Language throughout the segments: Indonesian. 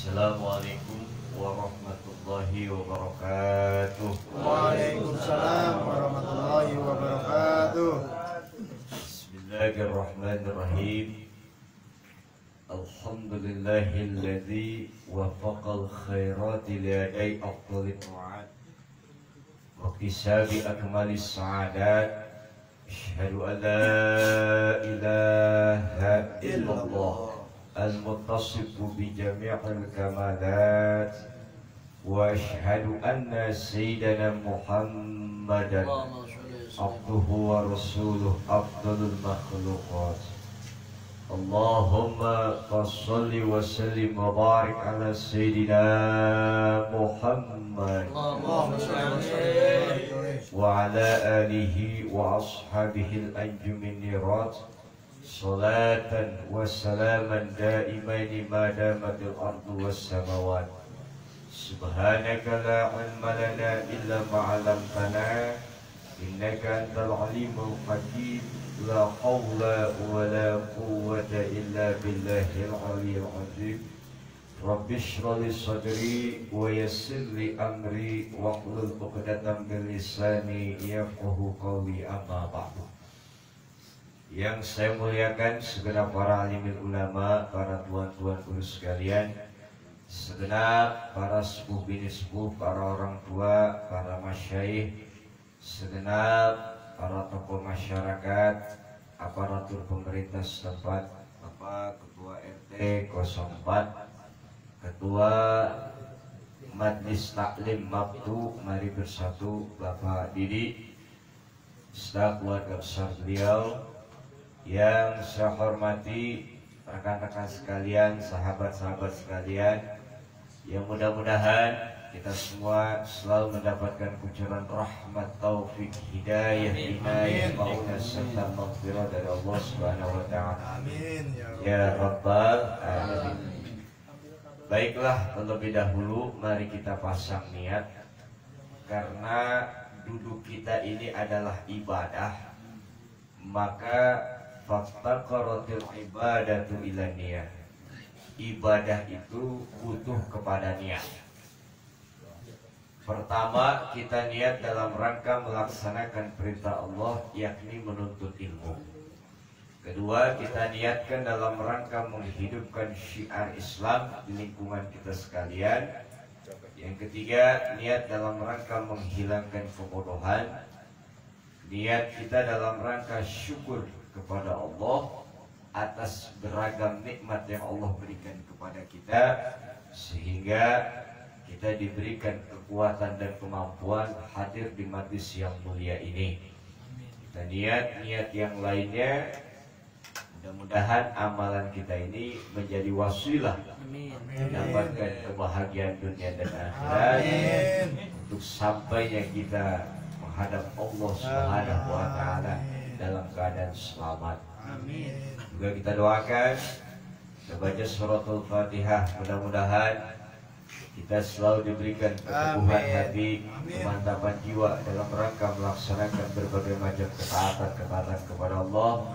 Assalamualaikum warahmatullahi wabarakatuh. Waalaikumsalam warahmatullahi wabarakatuh. Bismillahirrahmanirrahim. Alhamdulillahilladzi wafaqal khairati liadai afdhalit ta'at wa kisabi akmalis sa'adat. Asyhadu an la ilaha illallah al-muttasifu bi jami'il kamalat wa asyhadu anna sayyidana Muhammadan abduhu wa rasuluh afdalul makhluqat. Allahumma salli wa sallim wa barik ala sayyidina Muhammad wa ala alihi wa ashabihi al-anjumin nirat salatan wa salaman daimaini ma damatil ardu was samawat. Subhanaka la ilma lana illa ma 'allamtana innaka antal alimul hakim. La hawla wa la quwwata illa billahil aliyyil azim. Rabbi shrah li sadri wa yassir li amri wahlul 'uqdatam min lisani yafqahu qawli, amma ba'du. Yang saya muliakan segenap para alimil ulama, para tuan-tuan guru sekalian, segenap para sepuh bini sepuh, para orang tua, para masyayikh, segenap para tokoh masyarakat, aparatur pemerintah setempat, Bapak Ketua RT 04, Ketua Majelis Taklim Mabtu Mari Bersatu Bapak Didi, beserta keluarga besar beliau. Yang saya hormati rekan-rekan sekalian, sahabat-sahabat sekalian, yang mudah-mudahan kita semua selalu mendapatkan kucuran rahmat, taufik, hidayah, inayah, maunah serta maghfirah dari Allah Subhanahu wa taala. Amin Ya Rabbal alamin. Baiklah, terlebih dahulu mari kita pasang niat, karena duduk kita ini adalah ibadah, maka faftaqaratil ibadatu ila niyah. Ibadah itu butuh kepada niat. Pertama, kita niat dalam rangka melaksanakan perintah Allah, yakni menuntut ilmu. Kedua, kita niatkan dalam rangka menghidupkan syiar Islam di lingkungan kita sekalian. Yang ketiga, niat dalam rangka menghilangkan kebodohan. Niat kita dalam rangka syukur kepada Allah atas beragam nikmat yang Allah berikan kepada kita, sehingga kita diberikan kekuatan dan kemampuan hadir di majlis yang mulia ini. Kita niat yang lainnya, mudah-mudahan amalan kita ini menjadi wasilah mendapatkan kebahagiaan dunia dan akhirat, untuk sampainya kita menghadap Allah Subhanahu wa taala dalam keadaan selamat. Juga kita doakan, kita baca suratul Fatihah, mudah-mudahan kita selalu diberikan keteguhan hati, kemantapan jiwa dalam rangka melaksanakan berbagai macam ketaatan kepada Allah.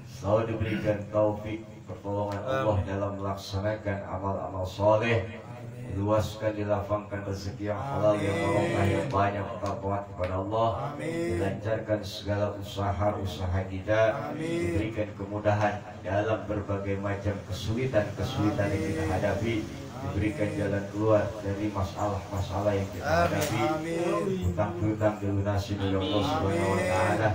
Selalu diberikan taufik, pertolongan Allah dalam melaksanakan amal-amal soleh. Luaskan, dilapangkan rezeki yang halal, yang barokah, yang banyak, bertakwa kepada Allah. Dilancarkan segala usaha kita, diberikan kemudahan dalam berbagai macam kesulitan yang kita hadapi, diberikan jalan keluar dari masalah-masalah yang kita hadapi, hutang-hutang dilunasi oleh Allah Subhanahu wa taala.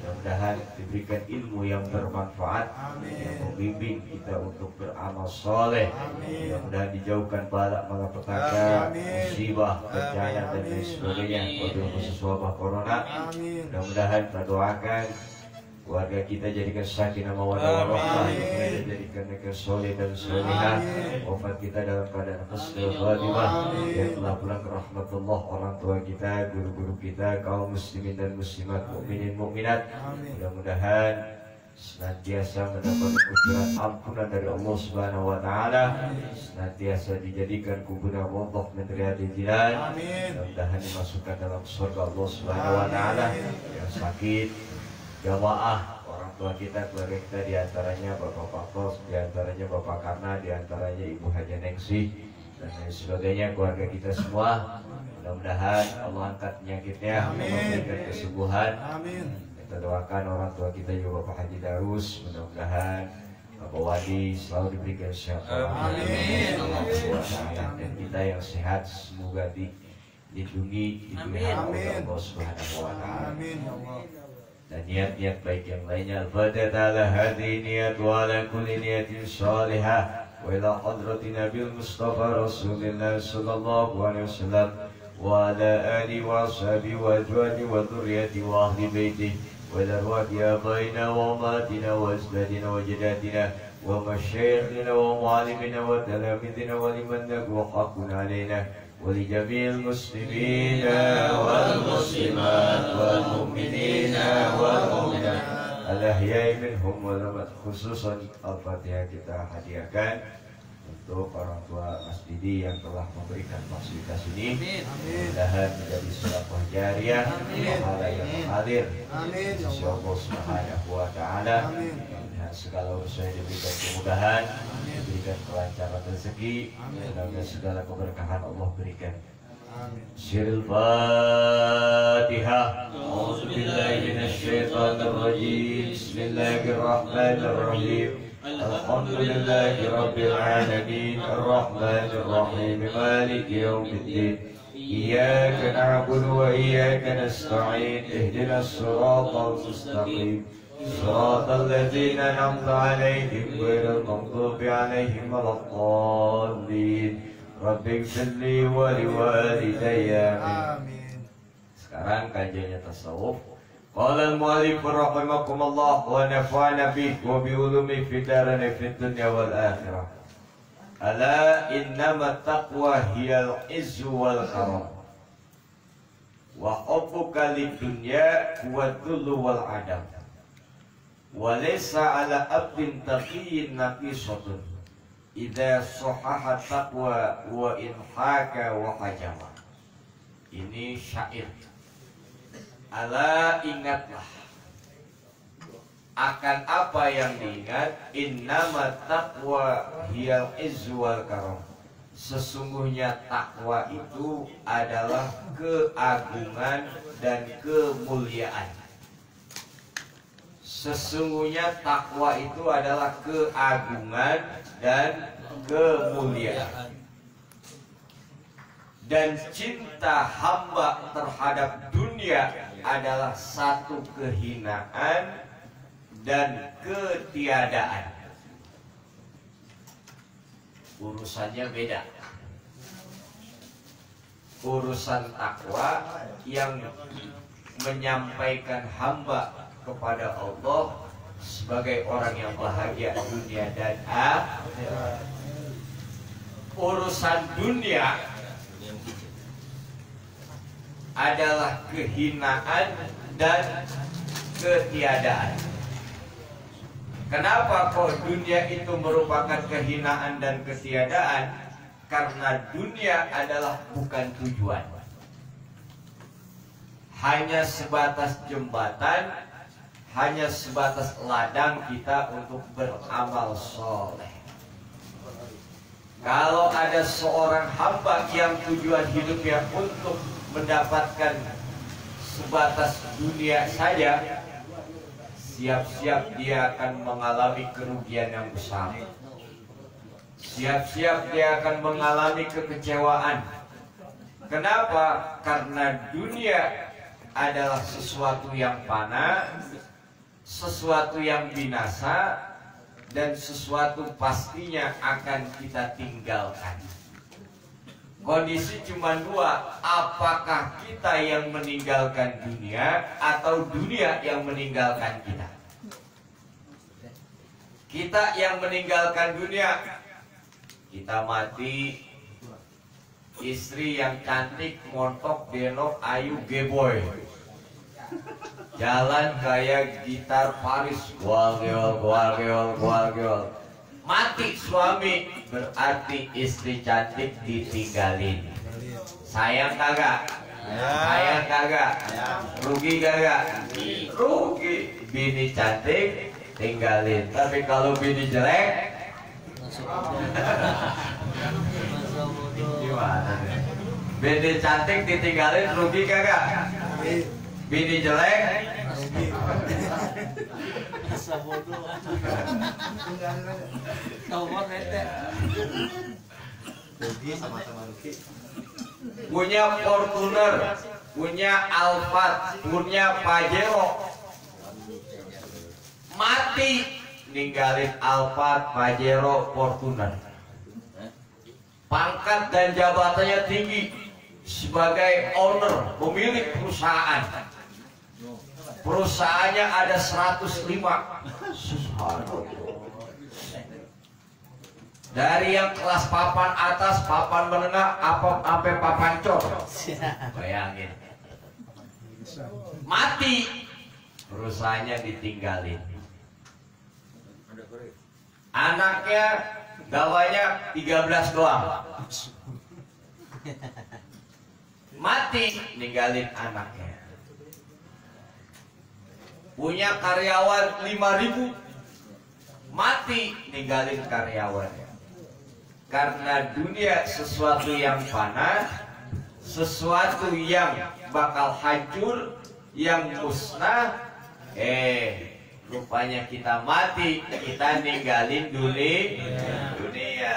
Mudah-mudahan diberikan ilmu yang bermanfaat, yang membimbing kita untuk beramal soleh. Mudah-mudahan dijauhkan bala malapetaka, musibah, bencana dan lain sebagainya, wabil khusus wabah corona. Mudah-mudahan kita doakan keluarga kita jadikan sakinah mawaddah warahmah, kita jadikan mereka soleh dan solehah, wafat kita dalam keadaan husnul khatimah, yang telah pulang ke rahmatullah, orang tua kita, guru-guru kita, kaum muslimin dan muslimat, mukminin mukminat. Mudah-mudahan senantiasa mendapat kucuran ampunan dari Allah Subhanahu wa taala, senantiasa dijadikan kuburan Allah min riyadil jinan. Mudah-mudahan dimasukkan dalam surga Allah Subhanahu wa taala. Yang sakit jamaah, orang tua kita, keluarga kita, diantaranya Bapak Faktos, diantaranya Bapak Karna, diantaranya Ibu Haja Nengsi, dan lain sebagainya, keluarga kita semua. Mudah-mudahan Allah angkat penyakitnya, memberikan kesembuhan. Kita doakan orang tua kita juga Bapak Haji Darus, mudah-mudahan Bapak Wadi selalu diberikan kesehatan. Dan kita yang sehat semoga dilindungi, diberikan oleh Allah Subhanahu wa Ta'ala. Dan niat-niat baik yang lainnya. Al-Fatihah ala hadhihi niyat wa ala kulli niyatin salihah wa ila hadrati Nabil Mustafa Rasulillah sallallahu alaihi wasallam wa ala alihi wa ashabihi wa azwajihi wa dhurriyyatihi wa ahli baitihi wa ila arwahi abaina wa ummatina wa ajdadina wa jaddatina wa masyayikhina wa muallimina wa talamidina wa liman naqwa haqqun alaina ولجميع المسلمين والمسلمات والمؤمنين والمؤمنات الأحياء منهم والأموات. Khususan Al-Fatihah kita hadiahkan untuk orang tua Mas Didi yang telah memberikan fasilitas ini. Mudah-mudahan menjadi sedekah jariyah, pahala yang mengalir. Insya Allah Subhanahu wa Ta'ala. Segala usaha diberikan kemudahan, diberikan kelancaran rezeki, dan segala keberkahan Allah berikan. Syiril Fatihah. A'udzubillahi minasyaitonirrajim. Bismillahirrahmanirrahim. Alhamdulillahi rabbil alamin. Arrahmanir rahim. Maliki yaumiddin. Iyyaka na'budu wa iyyaka nasta'in. Ihdinas siratal mustaqim. صراط الذين أنعمت عليهم غير المغضوب عليهم ولا الضالين رب اغفر لي ولوالدي آمين. Sekarang kajiannya tasawuf. Qala al-mu'allif rahimakumullah wa nafa'ana bihi wa bi ulumi fid darain fid dunya wal akhirah. Ala innama taqwa hiyal izzu wal karam. Wa hubbuka lid dunya huwa dhullu wal adam. Walaysa ala abdin taqiyyin naqisatun idza sahaha taqwa wa in haka wa hajama. Ini syair. Ala ingatlah akan apa yang diingat. Innama taqwa hiyal izzu wal karam. Sesungguhnya takwa itu adalah keagungan dan kemuliaan. Sesungguhnya takwa itu adalah keagungan dan kemuliaan. Dan cinta hamba terhadap dunia adalah satu kehinaan dan ketiadaan. Urusannya beda. Urusan takwa yang menyampaikan hamba kepada Allah sebagai orang yang bahagia dunia dan akhirat. Urusan dunia adalah kehinaan dan ketiadaan. Kenapa kok dunia itu merupakan kehinaan dan ketiadaan? Karena dunia adalah bukan tujuan, hanya sebatas jembatan, hanya sebatas ladang kita untuk beramal soleh. Kalau ada seorang hamba yang tujuan hidupnya untuk mendapatkan sebatas dunia saja, siap-siap dia akan mengalami kerugian yang besar. Siap-siap dia akan mengalami kekecewaan. Kenapa? Karena dunia adalah sesuatu yang fana, sesuatu yang binasa, dan sesuatu pastinya akan kita tinggalkan. Kondisi cuma dua, apakah kita yang meninggalkan dunia atau dunia yang meninggalkan kita. Kita yang meninggalkan dunia, kita mati, istri yang cantik, montok, denok, ayu, geboy, jalan kayak gitar Paris, gual geol. Mati suami, berarti istri cantik ditinggalin. Sayang kagak? Sayang kagak? Rugi kagak? Rugi. Bini cantik tinggalin. Tapi kalau bini jelek gimana nih? Bini cantik ditinggalin rugi kagak? Bini jelek rugi. Asa bodoh. Kau mau nete. Rugi sama-sama rugi. punya Fortuner, punya Alphard, punya Pajero, mati ninggalin Alphard, Pajero, Fortuner. Pangkat dan jabatannya tinggi sebagai owner, pemilik perusahaan. Perusahaannya ada 105. Dari yang kelas papan atas, papan menengah, sampai papan cor. Bayangin. Mati, perusahaannya ditinggalin. Anaknya gawanya 13 doang. Mati, ninggalin anaknya. Punya karyawan 5.000, mati, ninggalin karyawannya. Karena dunia sesuatu yang fana, sesuatu yang bakal hancur, yang musnah. Rupanya kita mati, kita ninggalin dunia.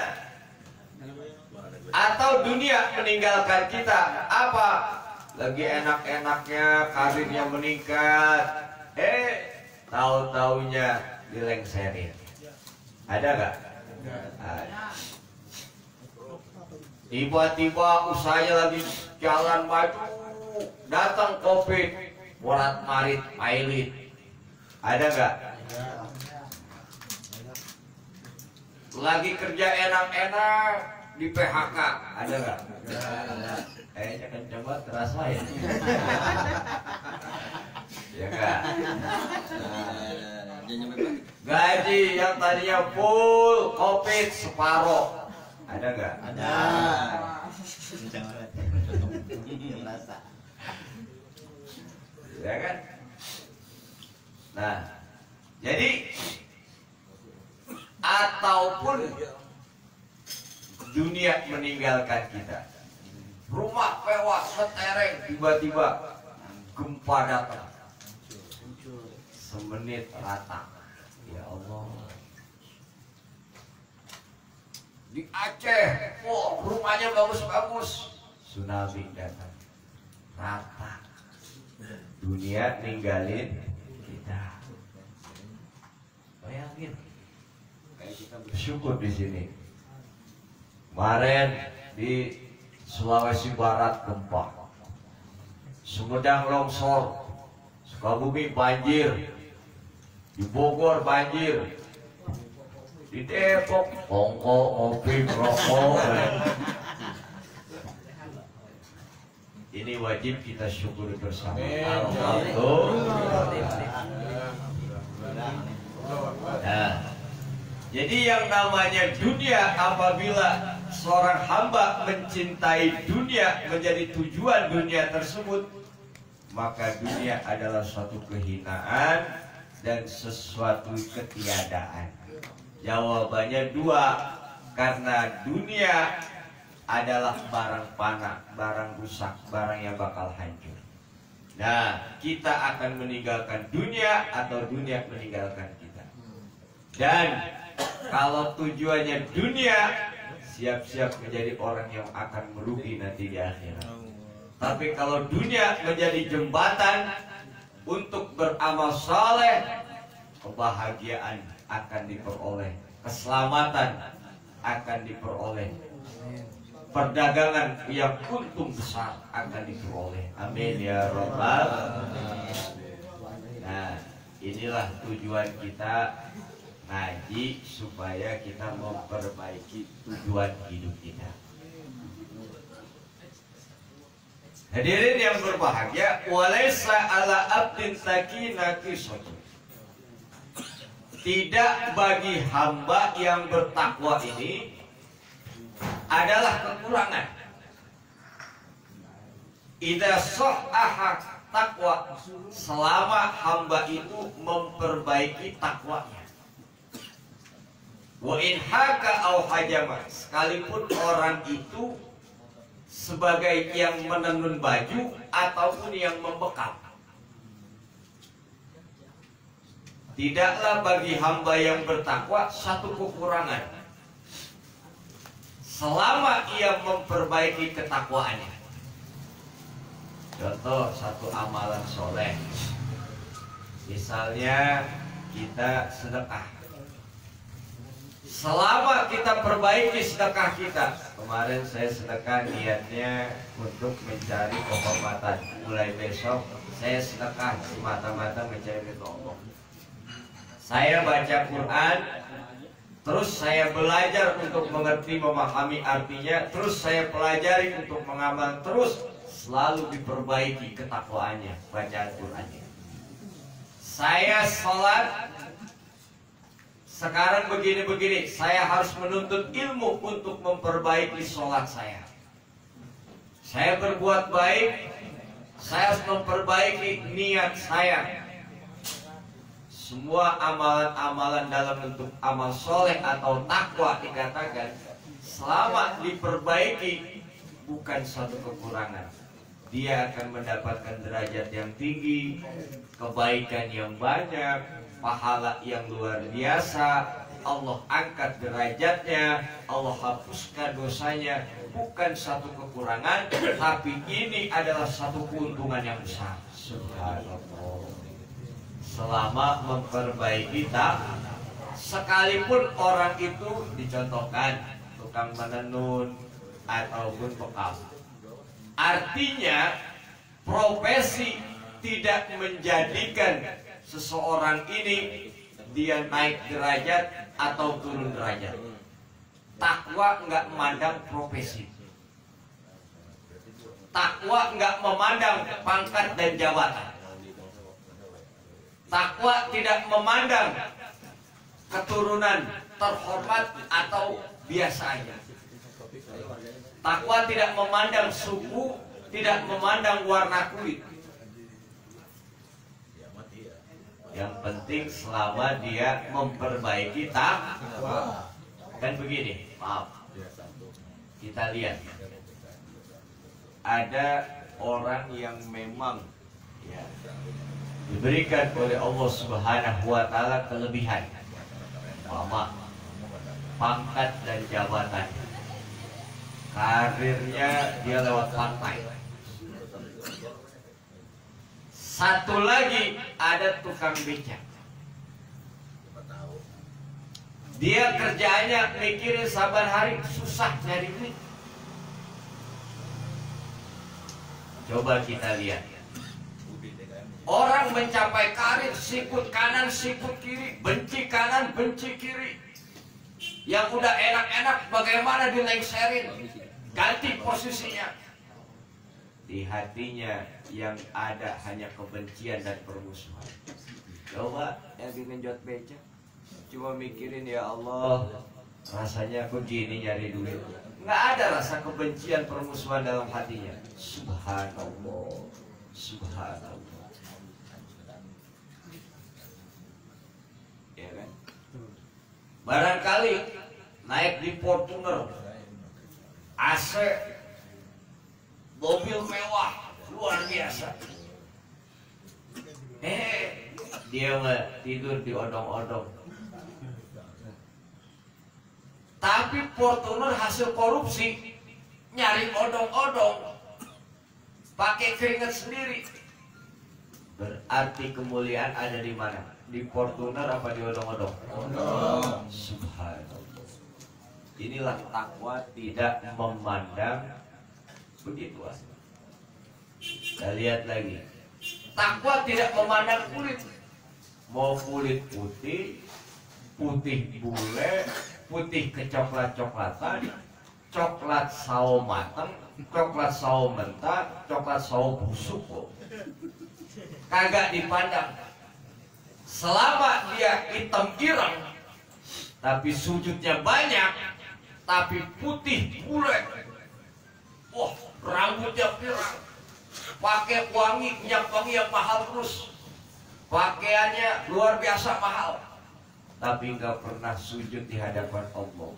Atau dunia meninggalkan kita. Apa? Lagi enak-enaknya, karirnya meningkat, tahu-taunya dilengserin. Ada nggak? Ada. Tiba-tiba usahanya lagi jalan maju, datang COVID, morat marit, pailit. Ada nggak? Lagi kerja enak-enak di PHK, ada nggak? Kayaknya kenceng banget terasa ya. Ya nggak? Gaji yang tadinya full COVID separoh. Ada nggak? Ada. Ya kan? Nah, jadi ataupun dunia meninggalkan kita, rumah mewah setereng, tiba-tiba gempa datang, semenit rata. Ya Allah. Di Aceh, rumahnya bagus-bagus, tsunami datang, rata. Dunia ninggalin kita. Bayangin, kayak kita bersyukur di sini. Kemarin di Sulawesi Barat gempa, Sumedang longsor, Sukabumi banjir, di Bogor banjir, di Depok kongko, ngopi, rokok. Ini wajib kita syukuri bersama. Nah, jadi yang namanya dunia, apabila seorang hamba mencintai dunia, menjadi tujuan dunia tersebut, maka dunia adalah suatu kehinaan dan sesuatu ketiadaan. Jawabannya dua, karena dunia adalah barang fana, barang rusak, barang yang bakal hancur. Nah, kita akan meninggalkan dunia atau dunia meninggalkan kita. Dan kalau tujuannya dunia, siap-siap menjadi orang yang akan merugi nanti di akhirat. Tapi kalau dunia menjadi jembatan untuk beramal saleh, kebahagiaan akan diperoleh, keselamatan akan diperoleh, perdagangan yang untung besar akan diperoleh. Amin ya rabbal alamin. Nah, inilah tujuan kita ngaji, supaya kita memperbaiki tujuan hidup kita. Hadirin yang berbahagia, walaysa ala abdin sakinati satu. Tidak bagi hamba yang bertakwa ini adalah kekurangan. Idza sahha takwa, selama hamba itu memperbaiki takwanya. Wa in haka au hajama, sekalipun orang itu sebagai yang menenun baju ataupun yang membekap. Tidaklah bagi hamba yang bertakwa satu kekurangan selama ia memperbaiki ketakwaannya. Contoh satu amalan soleh, misalnya kita sedekah. Selama kita perbaiki sedekah kita, kemarin saya sedekah niatnya untuk mencari kehormatan. Mulai besok saya sedekah semata-mata mencari ridho Allah. Saya baca Quran, terus saya belajar untuk mengerti, memahami artinya, terus saya pelajari untuk mengamal, terus selalu diperbaiki ketakwaannya, bacaan Qurannya. Saya sholat, sekarang begini-begini, saya harus menuntut ilmu untuk memperbaiki sholat saya. Saya berbuat baik, saya harus memperbaiki niat saya. Semua amalan-amalan dalam bentuk amal soleh atau takwa dikatakan selama diperbaiki bukan suatu kekurangan. Dia akan mendapatkan derajat yang tinggi, kebaikan yang banyak, pahala yang luar biasa. Allah angkat derajatnya, Allah hapuskan dosanya. Bukan satu kekurangan, tapi ini adalah satu keuntungan yang besar. Subhanallah. Selama memperbaiki tak, sekalipun orang itu dicontohkan tukang menenun ataupun bekal. Artinya profesi tidak menjadikan seseorang ini dia naik derajat atau turun derajat. Takwa nggak memandang profesi. Takwa nggak memandang pangkat dan jabatan. Takwa tidak memandang keturunan terhormat atau biasa aja. Takwa tidak memandang suku, tidak memandang warna kulit. Yang penting selama dia memperbaiki takwa. Kan begini, maaf. Kita lihat. Ada orang yang memang ya, diberikan oleh Allah Subhanahu wa Ta'ala kelebihan, mama, pangkat dan jabatan. Karirnya dia lewat partai. Satu lagi ada tukang becak. Dia kerjanya mikirin sabar hari, susah nyari duit. Coba kita lihat. Orang mencapai karir, sikut kanan, sikut kiri, benci kanan, benci kiri. Yang udah enak-enak bagaimana dilengserin, ganti posisinya. Di hatinya yang ada hanya kebencian dan permusuhan. Coba yang digenjot becak, cuma mikirin ya Allah, rasanya aku gini nyari duit. Nggak ada rasa kebencian, permusuhan dalam hatinya. Subhanallah, subhanallah. Ya kan? Barangkali naik di Fortuner, AC, mobil mewah luar biasa. Dia mah tidur di odong-odong. Tapi Fortuner hasil korupsi, nyari odong-odong, pakai keringat sendiri. Berarti kemuliaan ada di mana? Di Fortuner apa di odong-odong? Subhanallah. Inilah takwa tidak memandang begitu. Kita lihat lagi. Takwa tidak memandang kulit. Mau kulit putih, putih bule, putih kecoklat-coklatan, coklat sawo matang, coklat sawo mentah, coklat sawo busuk kok. Kagak dipandang. Selama dia hitam girang, tapi sujudnya banyak, tapi putih bule, wah rambutnya pirang, pakai wangi, minyak wangi yang mahal terus, pakaiannya luar biasa mahal, tapi nggak pernah sujud di hadapan Allah.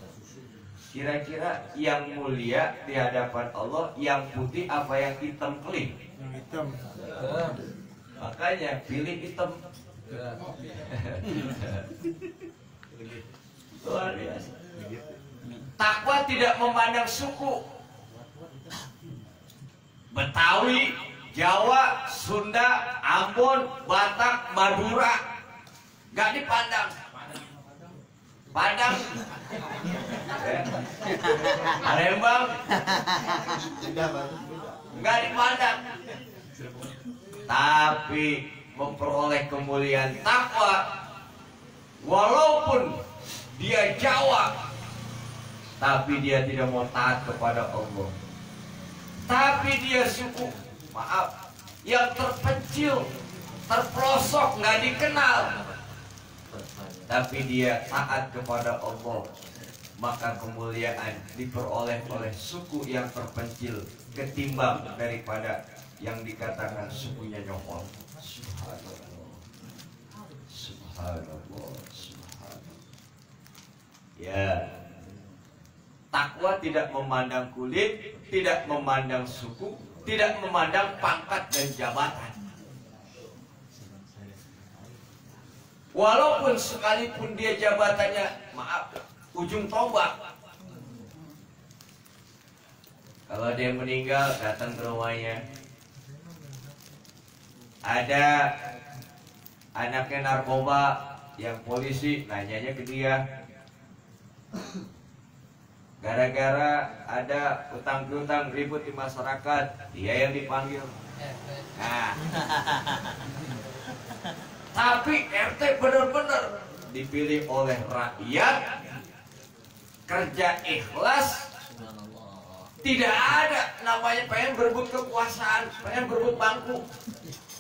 Kira-kira yang mulia di hadapan Allah yang putih apa yang hitam keling? Yang hitam. Makanya pilih hitam. Luar biasa. Takwa tidak memandang suku. Betawi, Jawa, Sunda, Ambon, Batak, Madura, gak dipandang. Padang, Palembang, nggak dipandang. Tapi memperoleh kemuliaan takwa, walaupun dia Jawa, tapi dia tidak mau taat kepada Allah. Tapi dia suku, maaf, yang terpencil, terpelosok, nggak dikenal. Tapi dia taat kepada Allah, maka kemuliaan diperoleh oleh suku yang terpencil ketimbang daripada yang dikatakan sukunya nyokol. Subhanallah, subhanallah, subhanallah. Ya, takwa tidak memandang kulit, tidak memandang suku, tidak memandang pangkat dan jabatan. Walaupun sekalipun dia jabatannya, maaf, ujung tombak. Kalau dia meninggal, datang ke rumahnya. Ada anaknya narkoba yang polisi, nanyanya ke dia. Gara-gara ada utang-piutang ribut di masyarakat, dia yang dipanggil. Nah, tapi RT benar-benar dipilih oleh rakyat, kerja ikhlas, tidak ada namanya pengen berebut kekuasaan, pengen berebut bangku.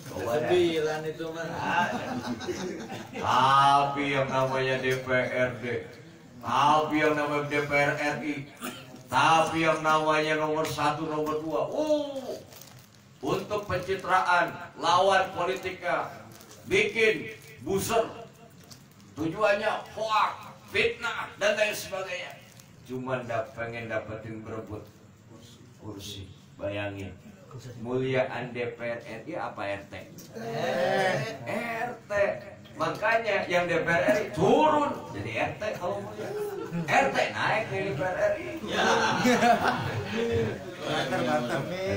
Sembilan itu mah. Tapi yang namanya DPRD, tapi yang namanya DPR RI, tapi yang namanya nomor 1, nomor 2, untuk pencitraan lawan politika, bikin buzzer, tujuannya hoax, fitnah dan lain sebagainya. Cuma pengen dapetin berebut kursi. Bayangin, muliaan DPR RI apa RT? RT. Makanya yang DPR RI turun jadi RT kalau mulia. RT naik dari DPR RI. Ya.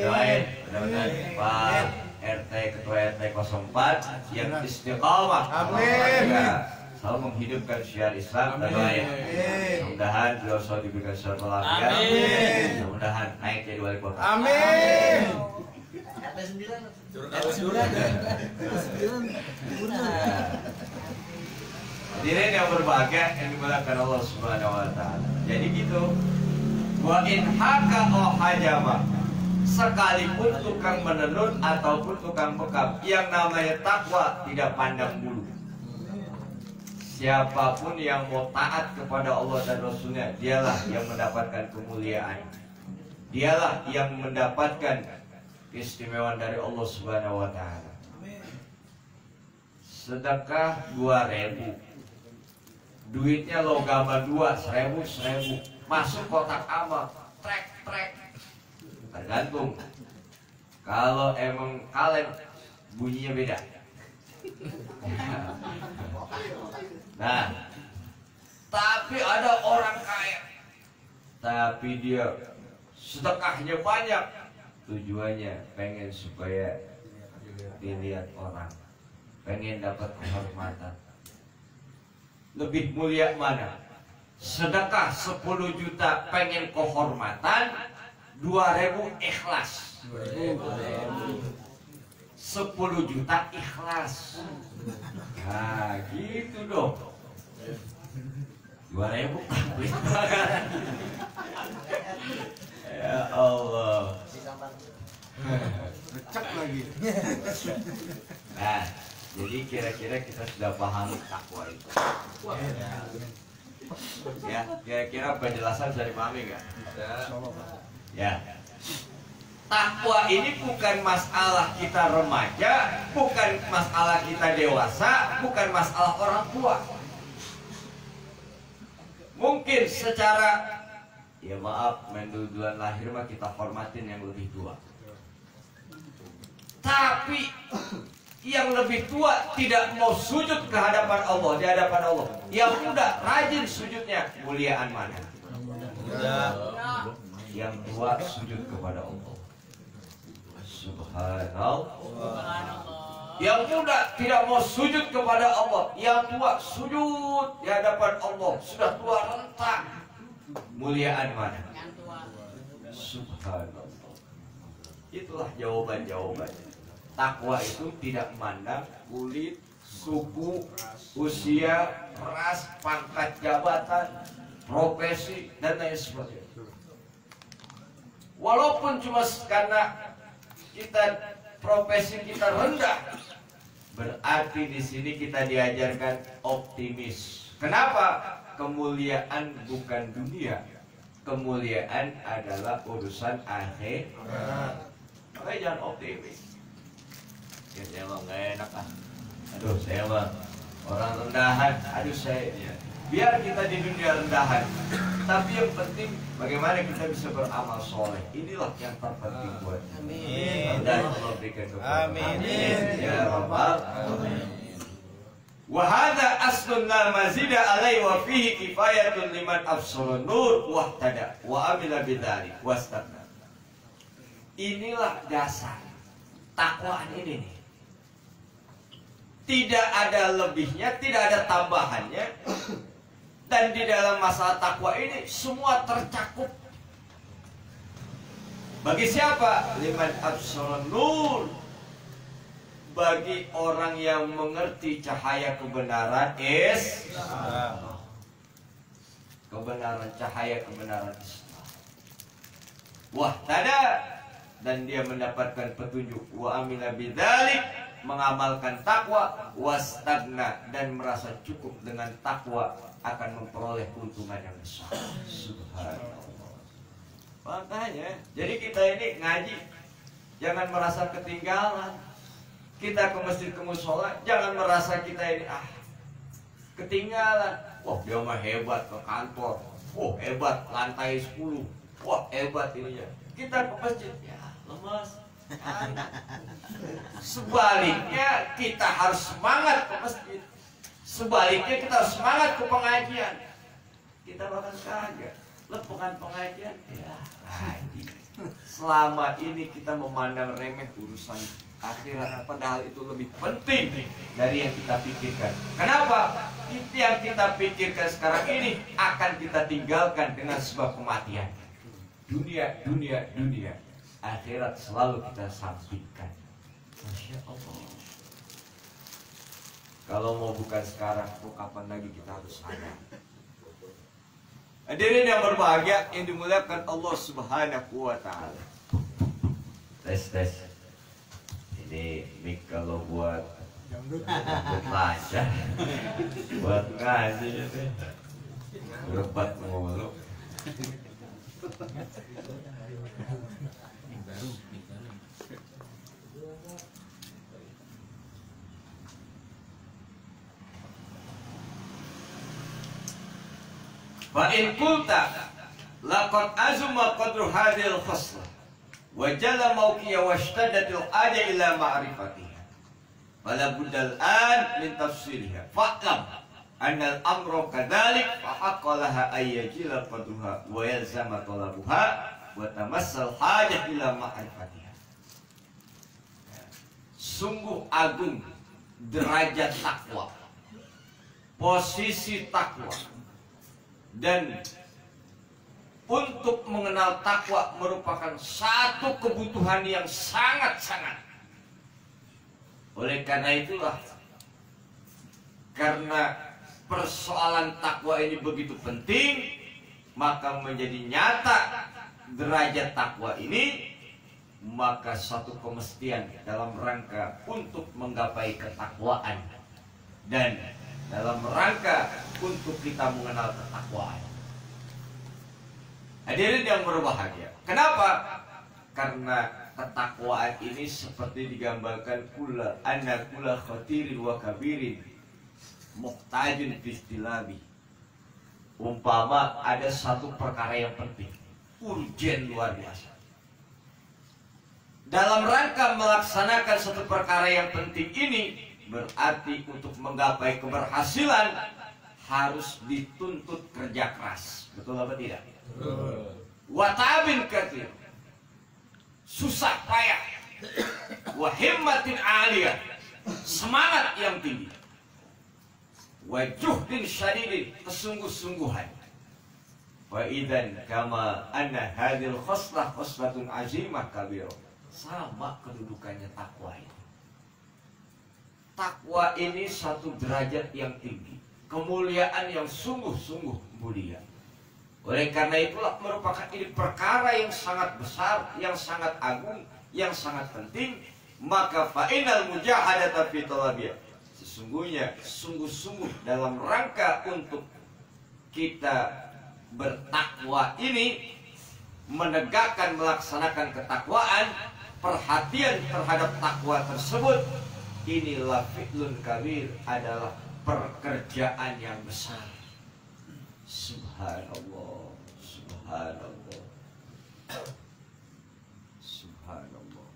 Doain, mudah-mudahan Pak RT Ketua RT 04 yang istiqamah. Amin. Selalu menghidupkan syiar Islam dan lain. Mudah-mudahan beliau selalu diberikan suatu lafiat. Amin. Mudah-mudahan naik jadi wali kota. Amin. RT 9. Hadirin yang berbahagia yang dimuliakan Allah Subhanahu wa taala. Jadi gitu. Wa in haka hajama. Sekalipun tukang menenun ataupun tukang bekam, yang namanya takwa tidak pandang bulu. Siapapun yang mau taat kepada Allah dan Rasulnya, dialah yang mendapatkan kemuliaan. Dialah yang mendapatkan keistimewaan dari Allah Subhanahu wa taala. Sedekah 2.000, duitnya logaman 2, 1.000, masuk kotak amal, trek. Tergantung. Kalau emang kalem, bunyinya beda. Nah, tapi ada orang kaya, tapi dia sedekahnya banyak, tujuannya pengen supaya dilihat orang, pengen dapat kehormatan. Lebih mulia mana? Sedekah 10 juta pengen kehormatan, 2.000 ikhlas. 10 juta ikhlas. Nah gitu dong. 2.000 ya Allah. Recek lagi. Nah, jadi kira-kira kita sudah paham takwa itu. Ya, kira-kira penjelasan bisa dipahami nggak? Ya. Takwa ini bukan masalah kita remaja, bukan masalah kita dewasa, bukan masalah orang tua. Mungkin secara Ya maaf, main duluan lahir mah kita hormatin yang lebih tua. Tapi yang lebih tua tidak mau sujud ke hadapan Allah, di hadapan Allah. Yang muda rajin sujudnya, muliaan mana? Yang tua sujud kepada Allah. Subhanallah. Yang muda tidak mau sujud kepada Allah. Yang tua sujud di hadapan Allah. Sudah tua renta. Muliaan mana? Subhanallah. Itulah jawaban-jawabannya. Takwa itu tidak memandang kulit, suku, usia, ras, pangkat jabatan, profesi, dan lain sebagainya. Walaupun cuma karena profesi kita rendah, berarti di sini kita diajarkan optimis. Kenapa? Kemuliaan bukan dunia, kemuliaan adalah urusan akhir. Makanya jangan optimis. Ya saya mah nggak enak ah. Aduh saya mah orang rendahan. Aduh saya ya. Biar kita di dunia rendahan, tapi yang penting bagaimana kita bisa beramal soleh. Inilah yang terpenting buat. Amin. Dan Allah berikan kepada. Amin. Ya Rabbal Alamin. Wahada aslun la mazida alai wa fihi kifayatun liman absarun nur wahtada wa amila bidzalik wastaqna. Inilah dasar takwaan ini nih. Tidak ada lebihnya, tidak ada tambahannya. Dan di dalam masalah takwa ini semua tercakup. Bagi siapa? Liman absarun nur. Bagi orang yang mengerti cahaya kebenaran Islam. Kebenaran, cahaya kebenaran Islam. Wah, tada. Dan dia mendapatkan petunjuk. Wa amila bidzalik, mengamalkan takwa. Wastagna, dan merasa cukup dengan takwa, akan memperoleh keuntungan yang besar. Subhanallah. Makanya, jadi kita ini ngaji, jangan merasa ketinggalan. Kita ke masjid, ke musola, jangan merasa kita ini ketinggalan. Wah dia mah hebat ke kantor. Wah hebat lantai 10. Wah hebat ininya. Kita ke masjid, ya lemas. Sebaliknya kita harus semangat ke masjid. Sebaliknya kita harus semangat ke pengajian. Kita bahkan kagak. Lepengan pengajian, ya ngaji. Selama ini kita memandang remeh urusan akhirat, padahal itu lebih penting dari yang kita pikirkan. Kenapa? Itu yang kita pikirkan sekarang ini akan kita tinggalkan dengan sebab kematian. Dunia, dunia, dunia. Akhirat selalu kita sampaikan. Masya Allah. Kalau mau bukan sekarang, kapan lagi kita harus sadar. Hadirin yang berbahagia yang dimuliakan Allah Subhanahu wa Ta'ala. Tes. Ini mic kalau buat lancar, buat ngaji itu berebat mulu. Wa in qulta laqad azuma qadru hadhil khaslah wa jalla mawqiya washtadatil aja ila ma'rifatiha wala buddal an min tafsiriha fa'lam anna al-amru kadhalik fa haqqalaha ayyajila qadruha wa yalzama talabuha wa tamassal hajah ila ma'rifatiha. Sungguh agung derajat takwa, posisi takwa, dan untuk mengenal takwa merupakan satu kebutuhan yang sangat-sangat. Oleh karena itulah, karena persoalan takwa ini begitu penting, maka menjadi nyata derajat takwa ini, maka satu kemestian dalam rangka untuk menggapai ketakwaan dan dalam rangka untuk kita mengenal ketakwaan. Hadirin yang berbahagia, kenapa? Karena ketakwaan ini seperti digambarkan kula anna kula khatirin wa kabirin muhtajun fi istilabi Umpama ada satu perkara yang penting, urgen luar biasa. Dalam rangka melaksanakan satu perkara yang penting ini, berarti untuk menggapai keberhasilan harus dituntut kerja keras. Betul apa tidak? Watabin kathir, susah payah. Wahimmatin aliyah, semangat yang tinggi. Wajuhdin syadidin, kesungguh-sungguhan. Wa idzan kama anna hadhil khoslah khoslatun azimah kabirah. Sama kedudukannya takwa ini. Takwa ini satu derajat yang tinggi, kemuliaan yang sungguh-sungguh mulia. Oleh karena itulah merupakan ini perkara yang sangat besar, yang sangat agung, yang sangat penting. Maka fa'inal mujahadata fi talabiyah, sesungguhnya sungguh-sungguh dalam rangka untuk kita bertakwa ini, menegakkan melaksanakan ketakwaan, perhatian terhadap takwa tersebut, inilah fi'lun kabir, adalah pekerjaan yang besar. Subhanallah, subhanallah, subhanallah.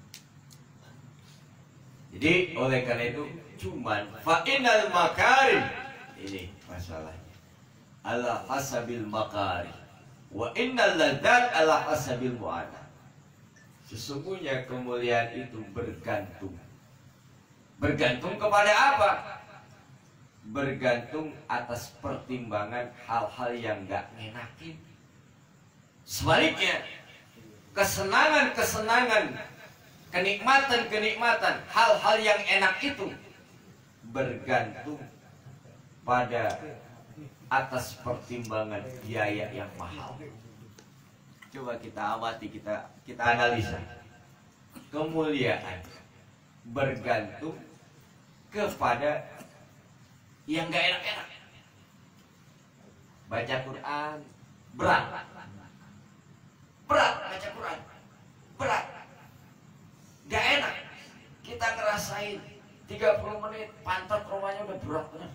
Jadi oleh karena itu cuman fa'inal makarim, ini masalahnya, ala hasabil makarim, wa innal ladzat ala hasabil mu'anah. Sesungguhnya kemuliaan itu bergantung. Bergantung kepada apa? Bergantung atas pertimbangan hal-hal yang gak ngenakin. Sebaliknya, kesenangan-kesenangan, kenikmatan-kenikmatan, hal-hal yang enak itu bergantung pada atas pertimbangan biaya yang mahal. Coba kita amati, kita analisa. Kemuliaan bergantung kepada yang gak enak-enak. Baca Quran berat, berat baca Quran, berat, gak enak. Kita ngerasain 30 menit pantat rumahnya udah berat benar.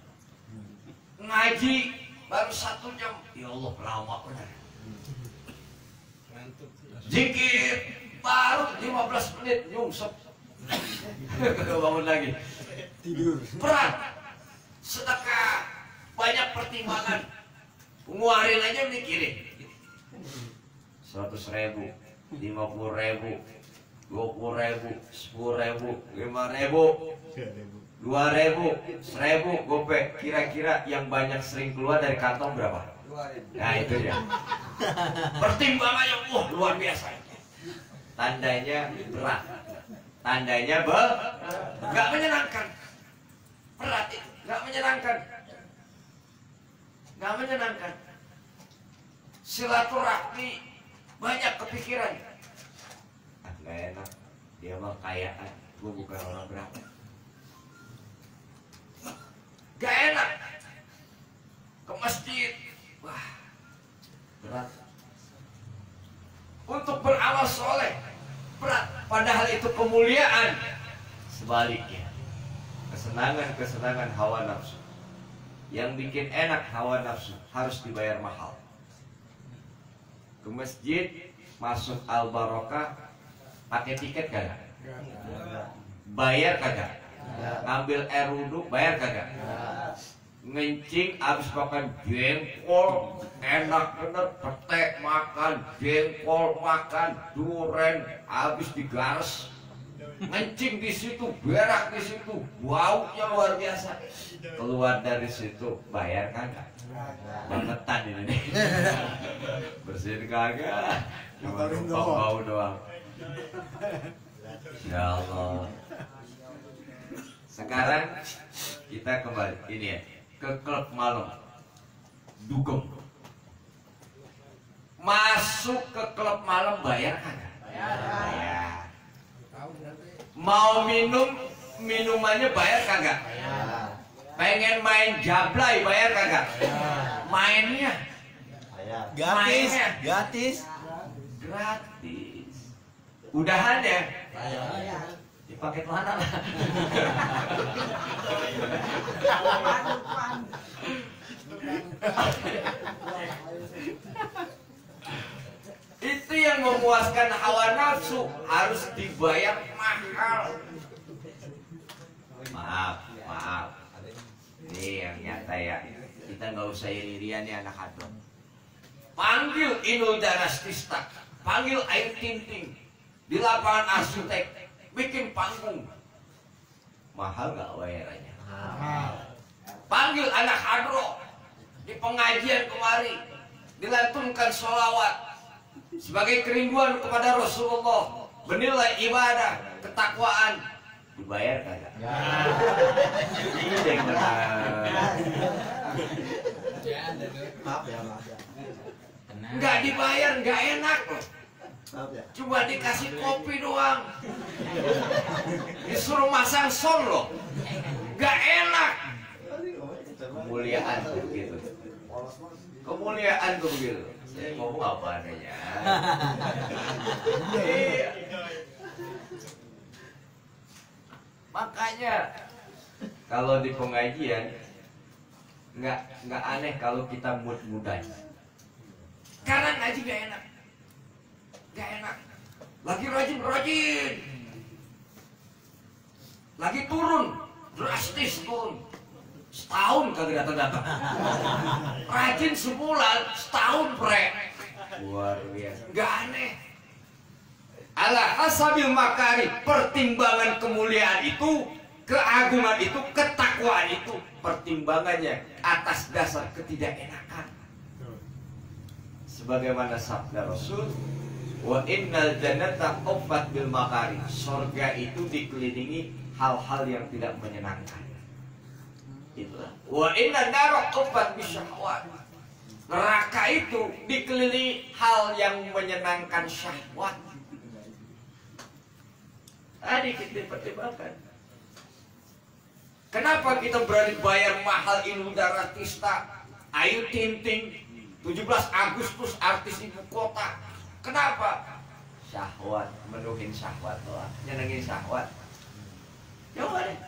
Ngaji baru 1 jam, ya Allah lama benar. Zikir baru 15 menit nyungsep. Bangun lagi tidur, berat. Sedekah banyak pertimbangan, ngeluarin aja mikirin 100.000, 50.000, 20.000, 10.000, 5.000, 2.000, 1.000 gopek. Kira-kira yang banyak sering keluar dari kantong berapa? Nah itu ya. Pertimbangannya luar biasa. Tandanya berat, tandanya gak menyenangkan. Berat itu gak menyenangkan, gak menyenangkan. Silaturahmi banyak kepikiran. Gak enak, dia mah kayaan, gue bukan orang berapa. Gak enak ke masjid, wah berat. Untuk beramal soleh berat, padahal itu kemuliaan. Sebaliknya, kesenangan-kesenangan hawa nafsu, yang bikin enak hawa nafsu, harus dibayar mahal. Ke masjid, masuk Al-Barokah, pakai tiket kagak? Bayar kagak? Ngambil air wudhu, bayar kagak? Ngencing abis makan jengkol, enak bener, petek makan, jengkol makan, duren, abis digares. Ngencing di situ, berak di situ, baunya luar biasa. Keluar dari situ, bayar kagak? Bangetan ini nih. Bersihin kagak? Cuma numpang bau doang. Ya Allah. Sekarang kita kembali ini ya, ke klub malam, dugem. Masuk ke klub malam bayar kagak? Bayar. Mau minum, minumannya bayar kagak? Pengen main jablay bayar kagak? Mainnya gratis, gratis, gratis. Udahan ya? Di paket mana lah? Itu yang memuaskan hawa nafsu harus dibayar mahal. Maaf. Ini yang nyata ya. Kita nggak usah iri-irian ya anak hadron. Panggil Inul Daratista, panggil Ayu Ting Ting di lapangan arsitek, bikin panggung. Mahal nggak bayarannya? Panggil anak hadro di pengajian kemari, dilantunkan sholawat sebagai kerinduan kepada Rasulullah, bernilai ibadah, ketakwaan, dibayar kagak? Ini yang benar. Nggak dibayar, nggak enak loh. Cuma dikasih kopi doang, disuruh masang sound loh, nggak enak. Kemuliaan tuh begitu. Kemuliaan tuh begitu. Saya ngomong apa adanya. Iya. Makanya kalau di pengajian nggak aneh kalau kita mood-moodan. Karena ngaji gak enak. Lagi rajin, lagi turun, drastis turun. Setahun kagak datang. Rajin sebulan, setahun prek. Luar biasa. Gak aneh. Ala hasabil makari, pertimbangan kemuliaan itu, keagungan itu, ketakwaan itu, pertimbangannya atas dasar ketidakenakan. Sebagaimana sabda Rasul, wa innal jannata uffat bil makari, surga itu dikelilingi hal-hal yang tidak menyenangkan. Itulah. Wa inna nara uffat bisyahwat, neraka itu dikelilingi hal yang menyenangkan syahwat. Tadi kita pertimbangkan. Kenapa kita berani bayar mahal Inul Daratista, Ayu Ting Ting, 17 Agustus artis ibu kota? Kenapa? Syahwat, menuhin syahwat doang, nyenengin syahwat. Coba deh.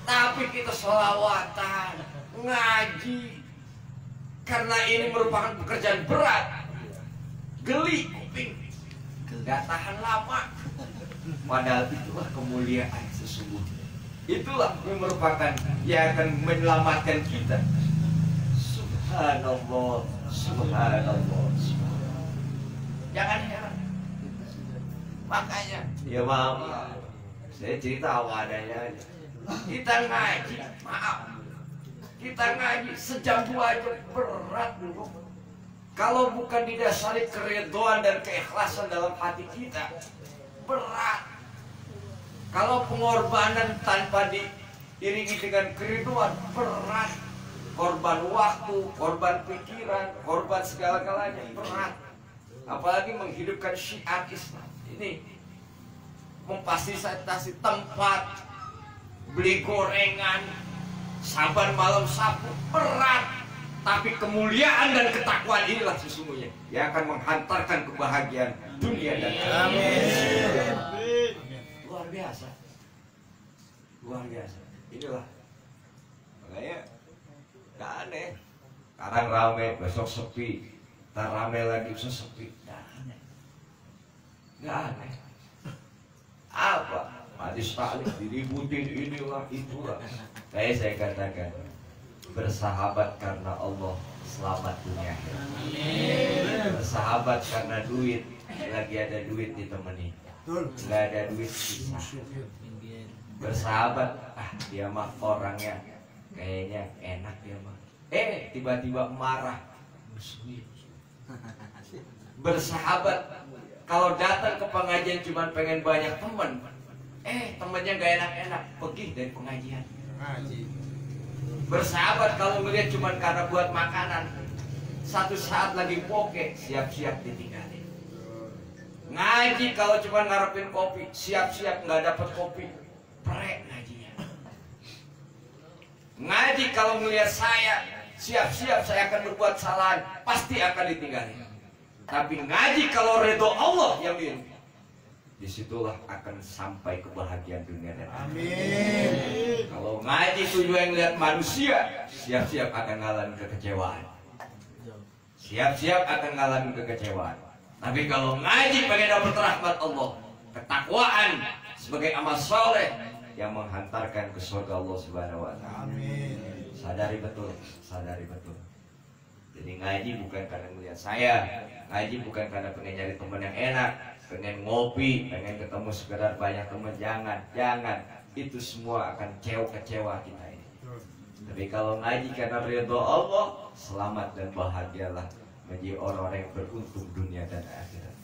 Tapi kita sholawatan, ngaji, karena ini merupakan pekerjaan berat, geli kuping, gak tahan lama. Padahal itulah kemuliaan sesungguhnya. Itulah yang merupakan yang akan menyelamatkan kita. Subhanallah, subhanallah. Jangan heran. Makanya, ya maaf, saya cerita apa adanya aja. Kita ngaji, maaf, kita ngaji sejam 2 jam berat dulu. Kalau bukan didasari keridhaan dan keikhlasan dalam hati kita, berat. Kalau pengorbanan tanpa diiringi dengan keridhaan, berat. Korban waktu, korban pikiran, korban segala-galanya, berat. Apalagi menghidupkan syiar Islam ini, memfasilitasi tempat, beli gorengan, saban malam Sabtu, berat. Tapi kemuliaan dan ketakwaan inilah sesungguhnya yang akan menghantarkan kebahagiaan dunia dan akhirat. Amin. Luar biasa, luar biasa. Inilah makanya gak aneh. Sekarang rame, besok sepi, ntar rame lagi, besok sepi. Gak aneh. Apa? Hadis taklim diributin inilah itulah. Kayak saya katakan, bersahabat karena Allah, selamat dunia akhirat. Bersahabat karena duit, lagi ada duit ditemani, nggak ada duit sisa. Bersahabat, dia mah orangnya kayaknya enak dia mah. Tiba-tiba marah. Bersahabat, kalau datang ke pengajian cuma pengen banyak teman, temannya gak enak-enak, pergi dari pengajian. Bersahabat kalau melihat cuma karena buat makanan, satu saat lagi poke, siap-siap ditinggalin. Ngaji kalau cuma ngarepin kopi, siap-siap nggak dapet kopi, prek ngajinya. Ngaji kalau melihat saya, siap-siap saya akan berbuat kesalahan, pasti akan ditinggalin. Tapi ngaji kalau ridho Allah yang milih, disitulah akan sampai kebahagiaan dunia dan akhirat. Amin. Kalau ngaji tujuan lihat manusia, siap-siap akan ngalamin kekecewaan. Siap-siap akan ngalamin kekecewaan. Tapi kalau ngaji pengen dapat rahmat Allah, ketakwaan sebagai amal soleh yang menghantarkan ke surga Allah Subhanahu wa taala. Amin. Sadari betul, sadari betul. Jadi ngaji bukan karena melihat saya, ngaji bukan karena pengen nyari teman yang enak, pengen ngopi, pengen ketemu sekedar banyak teman. Jangan. Itu semua akan kecewa kita ini. Tapi kalau ngaji karena ridho Allah, selamat dan bahagialah menjadi orang-orang yang beruntung dunia dan akhirat.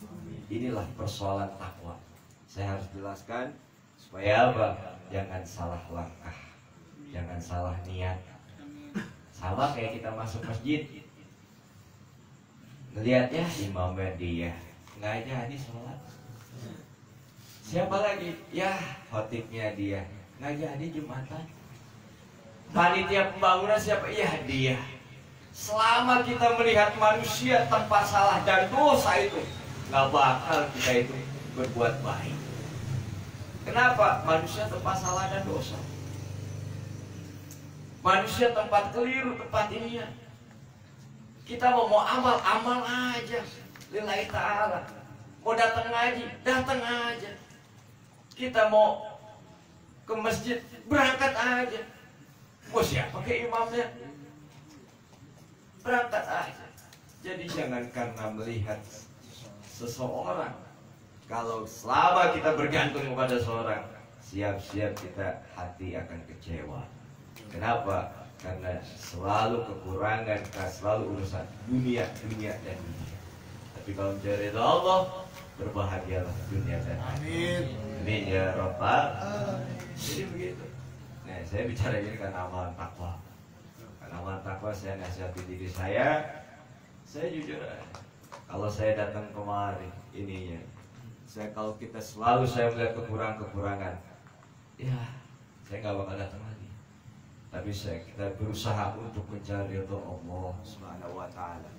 Inilah persoalan takwa. Saya harus jelaskan supaya apa? Jangan salah langkah, jangan salah niat. Sama kayak kita masuk masjid, ngelihatnya imamnya dia nggak jadi sholat. Siapa lagi? Ya khotibnya dia nggak jadi jumatan. Panitia pembangunan siapa? Ya dia. Selama kita melihat manusia tanpa salah dan dosa itu, nggak bakal kita itu berbuat baik. Kenapa? Manusia tempat salah dan dosa. Manusia tempat keliru, tempat ininya. Kita mau amal aja. Lillahi ta'ala. Mau datang ngaji, datang aja. Kita mau ke masjid, berangkat aja. Mau siapa ke imamnya? Berangkat aja. Jadi jangan karena melihat seseorang, kalau selama kita bergantung kepada seorang, siap-siap kita hati akan kecewa. Kenapa? Karena selalu kekurangan, selalu urusan dunia dan dunia. Tapi kalau mencari ridha Allah, berbahagialah dunia dan akhirat. Amin ya Rabbal. Jadi begitu. Nah, saya bicara ini karena amalan takwa. Karena amalan takwa saya nasihati diri saya jujur. Kalau saya datang kemari, ininya. Kalau kita selalu saya melihat kekurangan, ya saya nggak bakal datang lagi. Tapi kita berusaha untuk mencari ridho Allah Subhanahu wa taala.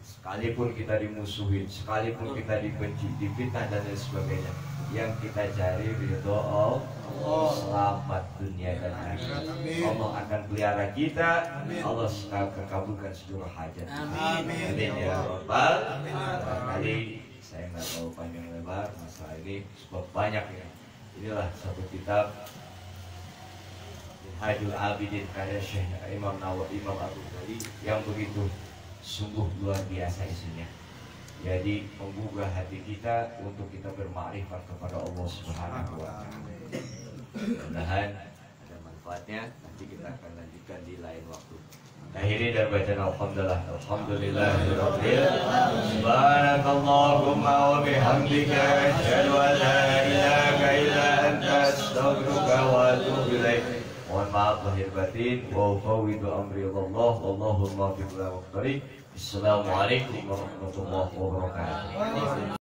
Sekalipun kita dimusuhin, sekalipun kita dibenci, difitnah dan lain sebagainya, yang kita cari ridho Allah, selamat dunia dan akhirat. Allah akan pelihara kita, Allah akan kabulkan seluruh hajat. Amin ya Rabbal. Barangkali saya nggak tahu panjang lebar masalah ini, sebab banyak ya. Inilah satu kitab Minhajul Abidin karya Syekh Imam Nawawi, Imam Abu Ghazali, yang begitu sungguh luar biasa isinya. Jadi menggugah hati kita untuk kita bermakrifat kepada Allah Subhanahu wa taala. Mudah-mudahan ada manfaatnya. Nanti kita akan lanjutkan di lain waktu. Akhiri dan bacaan alhamdulillahirabbil alamin. Subhanakallahumma wa bihamdika asyhadu an la ilaha illa anta astaghfiruka wa atubu ilaik. Mohon maaf lahir batin. Wa fawwidu amri Allah wallahu muwaffiq ila aqwamit thoriq. Assalamualaikum warahmatullahi wabarakatuh.